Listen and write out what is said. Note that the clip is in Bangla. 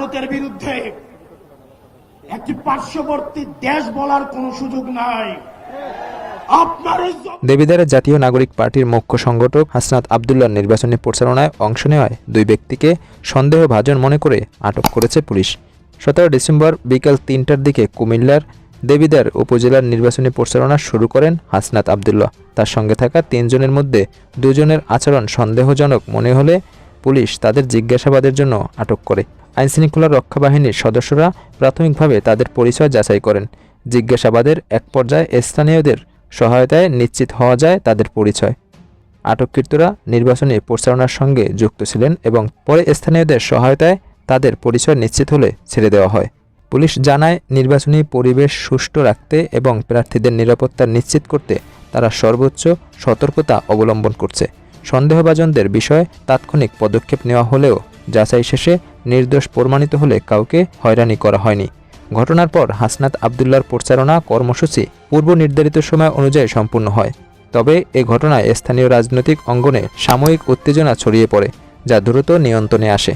ভারতের বিরুদ্ধে একটি পার্শ্ববর্তী দেশ বলার কোনো সুযোগ নাই। দেবিদ্বারের জাতীয় নাগরিক পার্টির মুখ্য সংগঠক হাসনাত আব্দুল্লাহর নির্বাচনী প্রচারণায় অংশ নেওয়ায় দুই ব্যক্তিকে সন্দেহভাজন মনে করে আটক করেছে পুলিশ। 17 ডিসেম্বর বিকেল 3টার দিকে কুমিল্লার দেবিদ্বার উপজেলার নির্বাচনী প্রচারণা শুরু করেন হাসনাত আব্দুল্লাহ। তার সঙ্গে থাকা 3 জনের মধ্যে 2 জনের আচরণ সন্দেহজনক মনে হলে পুলিশ তাদের জিজ্ঞাসাবাদের জন্য আটক করে। আইনশৃঙ্খলা রক্ষা বাহিনীর সদস্যরা প্রাথমিকভাবে তাদের পরিচয় যাচাই করেন। জিজ্ঞাসাবাদের এক পর্যায়ে স্থানীয়দের সহায়তায় নিশ্চিত হওয়া যায় তাদের পরিচয়। আটককৃতরা নির্বাচনী প্রচারণার সঙ্গে যুক্ত ছিলেন এবং পরে স্থানীয়দের সহায়তায় তাদের পরিচয় নিশ্চিত হলে ছেড়ে দেওয়া হয়। পুলিশ জানায়, নির্বাচনী পরিবেশ সুষ্ঠু রাখতে এবং প্রার্থীদের নিরাপত্তা নিশ্চিত করতে তারা সর্বোচ্চ সতর্কতা অবলম্বন করছে। সন্দেহভাজনদের বিষয়ে তাৎক্ষণিক পদক্ষেপ নেওয়া হলেও যাচাই শেষে নির্দোষ প্রমাণিত হলে কাউকে হয়রানি করা হয়নি। ঘটনার পর হাসনাত আব্দুল্লাহর প্রচারণা কর্মসূচি পূর্ব নির্ধারিত সময় অনুযায়ী সম্পূর্ণ হয়। তবে এ ঘটনায় স্থানীয় রাজনৈতিক অঙ্গনে সাময়িক উত্তেজনা ছড়িয়ে পড়ে, যা দ্রুত নিয়ন্ত্রণে আসে।